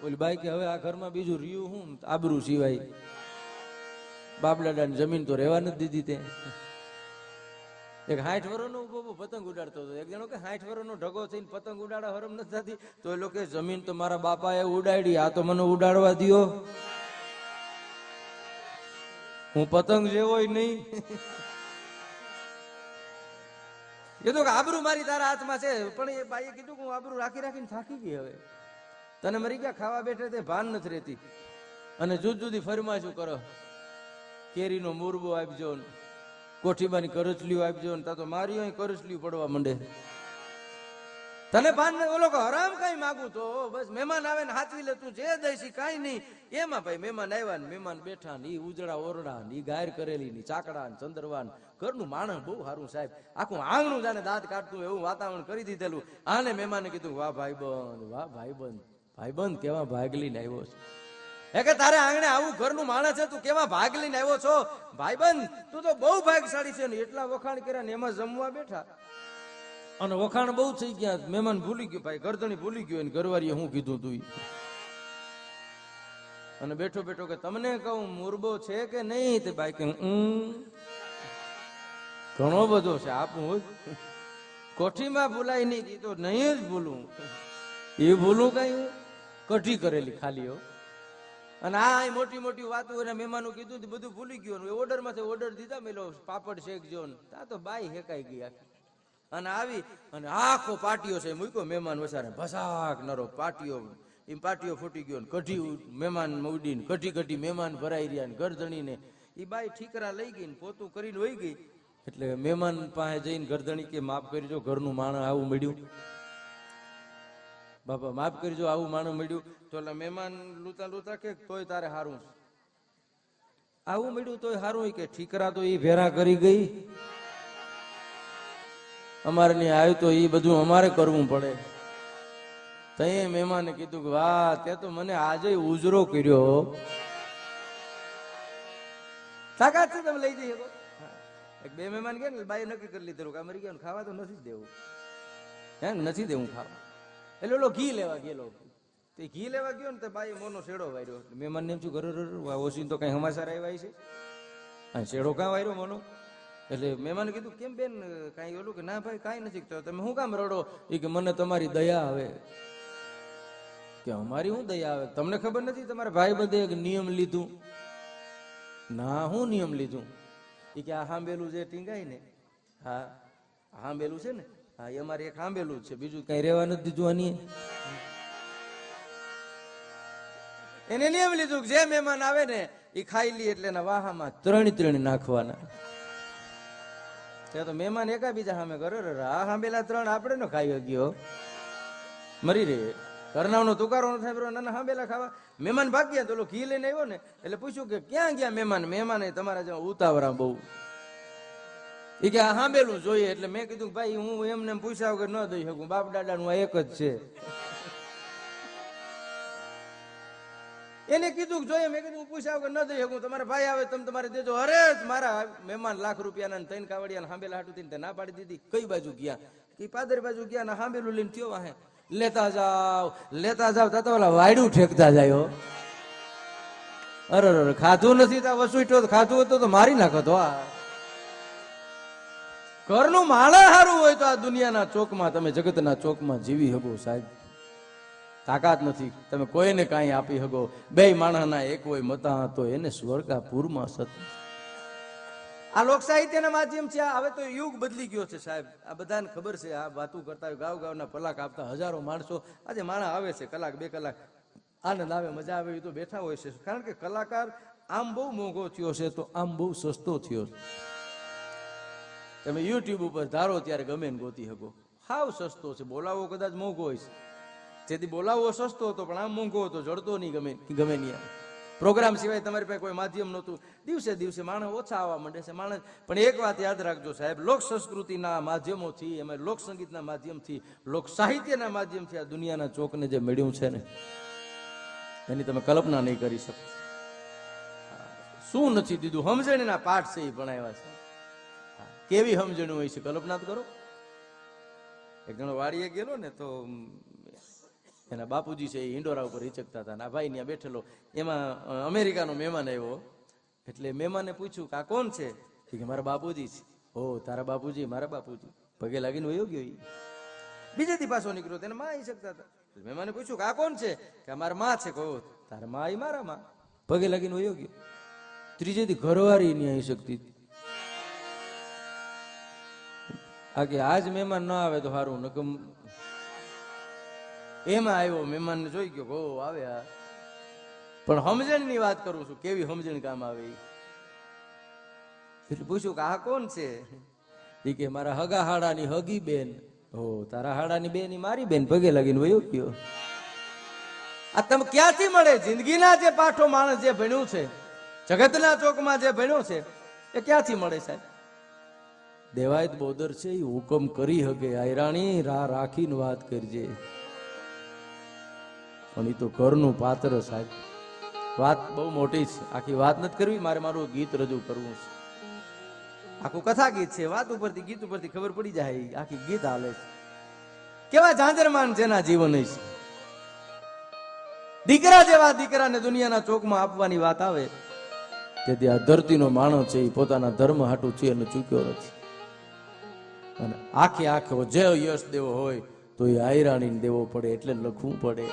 ઓલી બાઈ કે હવે આ ઘરમાં બીજું રહ્યું હું આબરૂ સિવાય, બાપડાની જમીન તો રહેવા નથી દીધી. તે એક 60 વર્ષનો પતંગ ઉડાડતો હતો. એક જણો કે 60 વર્ષનો ઢગો થઈને પતંગ ઉડાડવા હરમ નથી થતી. તો એ લોકો જમીન તો મારા બાપાએ ઉડાડી, આ તો મને ઉડાડવા દ્યો, હું પતંગ જેવો નહીં. એ તો આબરૂ મારી તારા હાથમાં છે. પણ એ બાઈએ કીધું કે હું આબરૂ રાખી રાખીને થાકી ગઈ, હવે તને મરી ગયા ખાવા બેઠે તે ભાન નથી રહેતી. અને જુદી જુદી ફરમાઈશું કરો, કેરીનો મુરબો આપજો, કોઠીબાની કરચલીઓ આપજો, તા તો મારી અહીં કરચલીઓ પડવા માંડે. તને ભાન ને ઓલો હરામ કઈ માગું તો બસ મહેમાન આવે ને હાથવી લે, તું જે દઈશી કાંઈ નહીં. એમાં ભાઈ મહેમાન આવ્યા ને મહેમાન બેઠા ને ઈ ઉજળા ઓરડા ને ઈ ગાયર કરેલી ની ચાકડા ને ચંદરવાન ઘરનું માણસ બહુ સારું સાહેબ, આખું આંગણું જાણે દાંત કાઢતું એવું વાતાવરણ કરી દીધેલું. આને મહેમાને કીધું વાહ ભાઈબંધ, વાહ ભાઈબંધ, ભાઈબંધ કેવા ભાગ લઈને આવ્યો છે. હે કે તારે આંગણે આવું ઘરનું માણસ છે, તું કેવા ભાગ લઈને આવ્યો છો ભાઈબંધ, તું તો બહુ ભાગશાળી છે. ને એટલા વખાણ કર્યા ને એમાં જમવા બેઠા અને વખાણ બહુ થઈ ગયા. મહેમાન ભૂલી ગયો, ભાઈ ગરદણી ભૂલી ગયો, ઘરવાળીએ હું કીધું તું. અને બેઠો બેઠો કે તમને કહું મુરબો છે કે નહીં? તે ભાઈ કે ઘણો બધો છે, આપું કોઠીમાં ભૂલાય નહીં, એ તો નહીં જ ભૂલું. એ ભૂલું કઈ કઢી કરેલી ખાલી હો. અને આ મોટી મોટી વાતો એના મહેમાનો કીધું બધું ભૂલી ગયું. ઓર્ડર માંથી ઓર્ડર દીધા મેલો પાપડ શેકજો, તા તો બાઈ હેકાઈ ગઈ. અને આવી અને આખો પાટીઓ છે મૂક્યો મહેમાન વસારે, ભસાક નરો પાટીઓ, એમ પાટીઓ ફૂટી ગયો ને કઢી મહેમાન ઉડીને કઢી કઢી મહેમાન ભરાઈ રહ્યા ને ગરદણીને એ બાઈ ઠીકરા લઈ ગઈ ને પોતું કરીને વહી ગઈ. એટલે મહેમાન પાસે જઈને ગરદણી કે માફ કરજો, ઘરનું માણસ આવું મળ્યું, બાપા માફ કરજો, આવું માણસ મળ્યું. તો એટલે મહેમાન લૂતા લૂતા કે તોય તારે હારું આવું મળ્યું, તોય હારું કે ઠીકરા તો એ ભેરા કરી ગઈ, અમારે નહીં આવ્યું તો એ બધું અમારે કરવું પડે. તઈ મહેમાને કીધું કે વાહ તે તો મને આજે ઉજરો કર્યો, તાકાત છે તમે લઈ જઈ શકો. એક બે મહેમાન ગયા ને બાઈ નક્કી કરી લીધેલું કે મરી ગયા ખાવા તો નથી જ દેવું, હે નથી દેવું ખાવા. એટલે ઓલો ઘી લેવા ગયેલો, તે ઘી લેવા ગયો ને તો બાઈ મોનો શેડો વાર્યો. મહેમાન ને એમ છું ઘર ઓછી તો કઈ સમાચાર આવ્યા છે, શેડો કાં વાર્યો મોનો? એટલે મહેમાને કીધું કેમ બેન કાંઈ ઓલું? કે ના ભાઈ કાંઈ નથી. તો તમે શું કામ રડો? એ કે મને તમારી દયા આવે. કે અમારી શું દયા આવે? તમને ખબર નથી તમારા ભાઈ બધે એક નિયમ લીધું? ના હું નિયમ લીધું? એ કે આ હાંબેલું જે ટીંગાય ને, હા હાંબેલું છે ને, હા એ અમારે એક હાંબેલું છે, બીજું કઈ રહેવા નથી દીધું. આની એને નિયમ લીધું કે જે મહેમાન આવે ને એ ખાઈ લે એટલે એના વાહામાં ત્રણ નાખવાના. તો મહેમાન એકા બીજા સામે કરો, આ હાંબેલા ત્રણ આપણે નો ખાઈ ગયો મરી રે. કરનાવનો તુકારો ન થાય, નાના હાંબેલા ખાવા. મહેમાન ભાગ્યા તો ઘી લઈને આવ્યો ને એટલે પૂછ્યું કે ક્યાં ગયા મહેમાન? મહેમાન તમારા જેવા ઉતાવળા બહુ. એ કે આ હાંબેલું જોઈએ. એટલે મેં કીધું ભાઈ હું એમને પૂછ્યા વગર ન દઈ શકું, બાપ દાદાનું આ એક જ છે. એને કીધું કે જોઈએ. મેં કીધું પૂછ્યા વગર ન દઈ શકું, તમારા ભાઈ આવે તમે તમારે દેજો. અરે મારા મહેમાન લાખ રૂપિયાના 3 કાવડિયા હાંબેલા હાટું થઈને ના પાડી દીધી. કઈ બાજુ ગયા? કે પાદર બાજુ ગયા ને હાંબેલું લઈને થયો વાહે. લેતા જાવ તા ઓલા વાયડું ઠેકતા જાય. અરે ખાધું નથી તા વસુઈટો, ખાધું હતું તો મારી નાખો. આ ઘરનું માળા સારું હોય તો આ દુનિયાના ચોકમાં તમે જગતના ચોકમાં જીવી શકો સાહેબ. તાકાત નથી તમે કોઈને કાંઈ આપી શકો. બે માણસના એક હોય મતા તો એને સ્વર્ગાપુરમાં સત. આ લોક સાહિત્યના માધ્યમ છે. હવે તો યુગ બદલી ગયો છે સાહેબ, આ બધાને ખબર છે. આ વાતું કરતા હોય, ગાવ ગાવના પલાક આપતા હજારો માણસો આજે માણસ આવે છે, કલાક 2 કલાક આનંદ આવે, મજા આવે, એ તો બેઠા હોય છે. કારણ કે કલાકાર આમ બહુ મોંઘો થયો છે તો આમ બહુ સસ્તો થયો છે. તમે યુટ્યુબ ઉપર ધારો ત્યારે ગમે ને ગોતી શકો. હાવ સસ્તો છે. બોલાવો કદાચ મોંઘો હોય છે, જેથી બોલાવો સસ્તો હતો પણ આમ મોંઘો હતો, જડતો નહીં ગમે નહીં. પ્રોગ્રામ સિવાય તમારી પાસે કોઈ માધ્યમ નહોતું. દિવસે દિવસે માણસ ઓછા આવવા માંડે છે. માણસ પણ એક વાત યાદ રાખજો સાહેબ, લોક સંસ્કૃતિના માધ્યમોથી, એમાં લોક સંગીતના માધ્યમથી, લોક સાહિત્યના માધ્યમથી આ દુનિયાના ચોકને જે મળ્યું છે ને એની તમે કલ્પના નહીં કરી શકો. શું નથી દીધું? સમજણના પાઠ છે એ ભણાવ્યા છે. કેવી સમજણ હોય છે કલ્પના તો કરો. એક જણો વાડીએ ગયેલો ને તો એના બાપુજી છે એ હિંડોરા ઉપર હિચકતા હતા. આ ભાઈ ત્યાં બેઠેલો, એમાં અમેરિકાનો મહેમાન આવ્યો. એટલે મહેમાને પૂછ્યું કે આ કોણ છે? કે મારા બાપુજી છે. ઓ તારા બાપુજી? મારા બાપુજી. પગે લાગીને વયો ગયો. બીજે દી પાછો નીકળ્યો, તેને માં હિચકતા હતા. મહેમાને પૂછ્યું કે આ કોણ છે? કે અમારા માં છે. કહો તારા માં એ મારા માં. પગે લાગીને વયો ગયો. ત્રીજે દી ઘરવાળી ન્યાય શકતી હતી. આ કે આજ મહેમાન ના આવે તો સારું, નકમ એમાં આવ્યો. મહેમાન ને જોઈ ગયો, ઓ આવ્યા. પણ સમજણ ની વાત કરું છું, કેવી સમજણ કામ આવે. એટલે પૂછ્યું કે આ કોણ છે? એ કે મારા હગા હાડાની હગી બેન. ઓ તારા હાડાની બેન ઈ મારી બેન. પગે લાગીને વયો ગયો. આ તમે ક્યાંથી મળે? જિંદગીના જે પાઠો માણસ જે ભણ્યું છે, જગતના ચોકમાં જે ભણ્યો છે, એ ક્યાંથી મળે સાહેબ? દેવાયત બોદર છે એ હુકમ કરી હકે આયરાણી રાહ રાખીને વાત કરજે. પણ એ તો ઘરનું પાત્ર સાહેબ. વાત બહુ મોટી છે, આખી વાત નથી કરવી મારે, મારું ગીત રજૂ કરવું છે. આખું કથા ગીત છે, વાત ઉપરથી ગીત ઉપરથી ખબર પડી જાય. આખી ગીત હાલે છે. કેવા જાંજરમાન જેના જીવન છે. દીકરા જેવા દીકરાને દુનિયાના ચોકમાં આપવાની વાત આવે, તેથી આ ધરતીનો માણસ છે એ પોતાના ધર્મ હાટું છે અને ચૂક્યો નથી. અને આખે આખો જે યશ દેવો હોય તો એ આયરાણીને દેવો પડે, એટલે લખવું પડે.